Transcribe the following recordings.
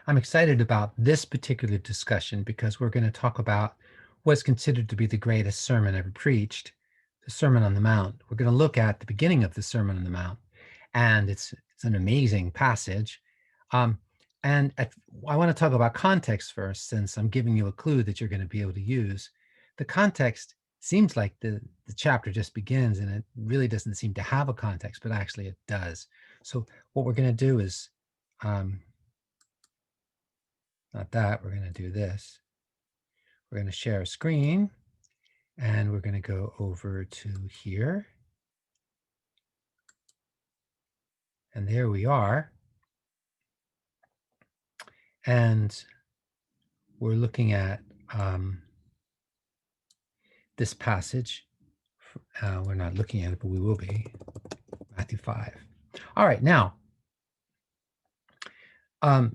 I'm excited about this particular discussion because we're going to talk about what's considered to be the greatest sermon ever preached, the Sermon on the Mount. We're going to look at the beginning of the Sermon on the Mount, and it's an amazing passage. Um, I want to talk about context first, since I'm giving you a clue that you're going to be able to use. The context seems like the chapter just begins, and it really doesn't seem to have a context, but actually it does. So what we're going to do is not that, we're going to do this. We're going to share a screen, and we're going to go over to here. And there we are. And we're looking at this passage. We're not looking at it, but we will be. Matthew 5. All right, now,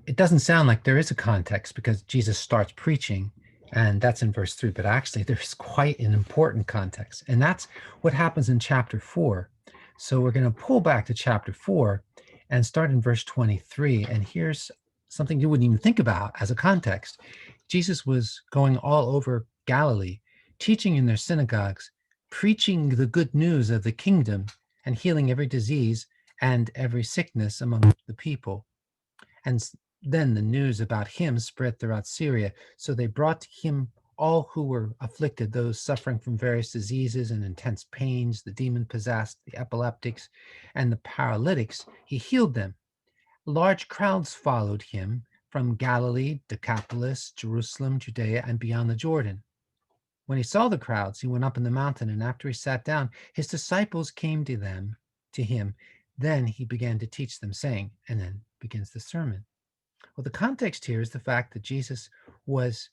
it doesn't sound like there is a context because Jesus starts preaching, and that's in verse 3, but actually there's quite an important context, and that's what happens in chapter 4. So we're going to pull back to chapter 4 and start in verse 23, and here's something you wouldn't even think about as a context. Jesus was going all over Galilee, teaching in their synagogues, preaching the good news of the kingdom, and healing every disease and every sickness among the people. And then the news about him spread throughout Syria. So they brought to him all who were afflicted, those suffering from various diseases and intense pains, the demon-possessed, the epileptics, and the paralytics. He healed them. Large crowds followed him from Galilee, Decapolis, Jerusalem, Judea, and beyond the Jordan. When he saw the crowds, he went up in the mountain, and after he sat down, his disciples came to him. Then he began to teach them, saying, and then begins the sermon. Well, the context here is the fact that Jesus was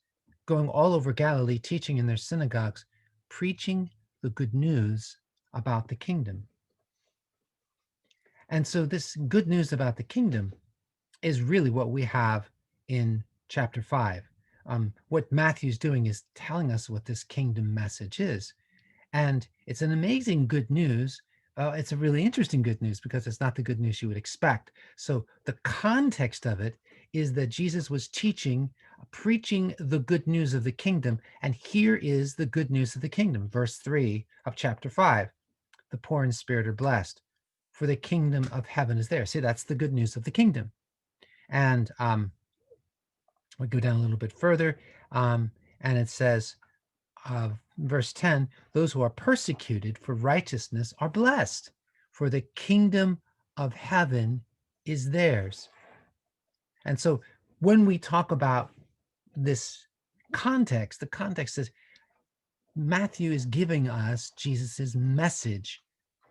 going all over Galilee, teaching in their synagogues, preaching the good news about the kingdom. And so this good news about the kingdom is really what we have in chapter 5. What Matthew's doing is telling us what this kingdom message is. And it's an amazing good news. It's a really interesting good news because it's not the good news you would expect. So the context of it is that Jesus was teaching, preaching the good news of the kingdom. And here is the good news of the kingdom. Verse 3 of chapter 5. The poor in spirit are blessed, for the kingdom of heaven is there. See, that's the good news of the kingdom. And we go down a little bit further, and it says, verse 10, those who are persecuted for righteousness are blessed, for the kingdom of heaven is theirs. And so when we talk about this context, the context is Matthew is giving us Jesus's message,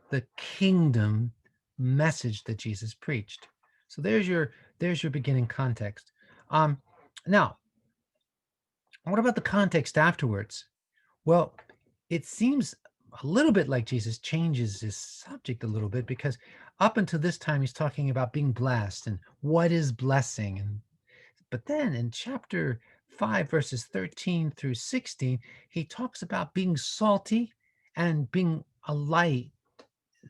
the kingdom message that Jesus preached. So there's your beginning context. Now, what about the context afterwards? Well, it seems a little bit like Jesus changes his subject a little bit, because up until this time he's talking about being blessed and what is blessing. But then in chapter 5, verses 13 through 16, he talks about being salty and being a light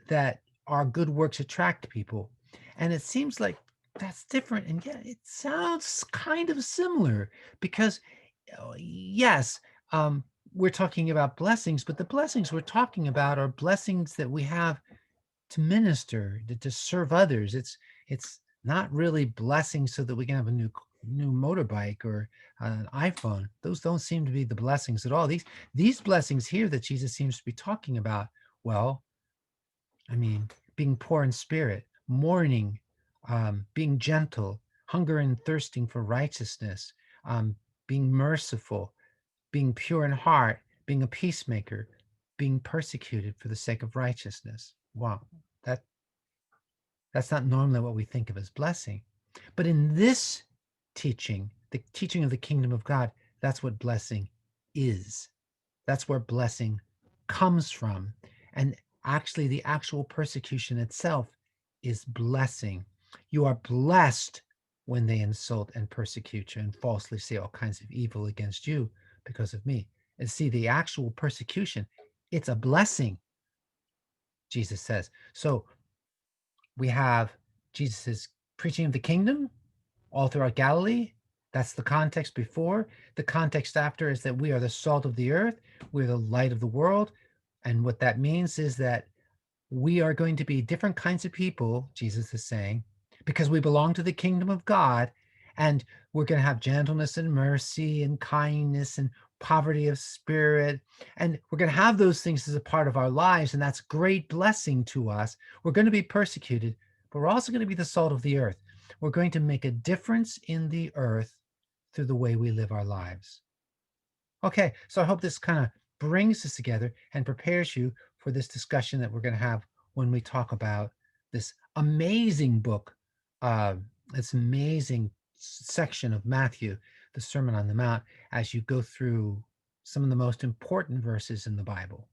that our good works attract people. And it seems like that's different. And yet it sounds kind of similar because, yes, we're talking about blessings, but the blessings we're talking about are blessings that we have to minister, to serve others. It's not really blessings so that we can have a new motorbike or an iPhone. Those don't seem to be the blessings at all. These blessings here that Jesus seems to be talking about, well, I mean, being poor in spirit, mourning, being gentle, hunger and thirsting for righteousness, being merciful, being pure in heart, being a peacemaker, being persecuted for the sake of righteousness. Wow, that's not normally what we think of as blessing. But in this teaching, the teaching of the kingdom of God, that's what blessing is. That's where blessing comes from. And actually, the actual persecution itself is blessing. You are blessed when they insult and persecute you and falsely say all kinds of evil against you because of me. And see, the actual persecution, it's a blessing, Jesus says. So we have Jesus's preaching of the kingdom all throughout Galilee. That's the context before. The context after is that we are the salt of the earth, we're the light of the world. And what that means is that we are going to be different kinds of people, Jesus is saying, because we belong to the kingdom of God. And we're going to have gentleness and mercy and kindness and poverty of spirit. And we're going to have those things as a part of our lives. And that's great blessing to us. We're going to be persecuted, but we're also going to be the salt of the earth. We're going to make a difference in the earth through the way we live our lives. Okay, so I hope this kind of brings us together and prepares you for this discussion that we're going to have when we talk about this amazing book, uh, this amazing section of Matthew, the Sermon on the Mount, as you go through some of the most important verses in the Bible.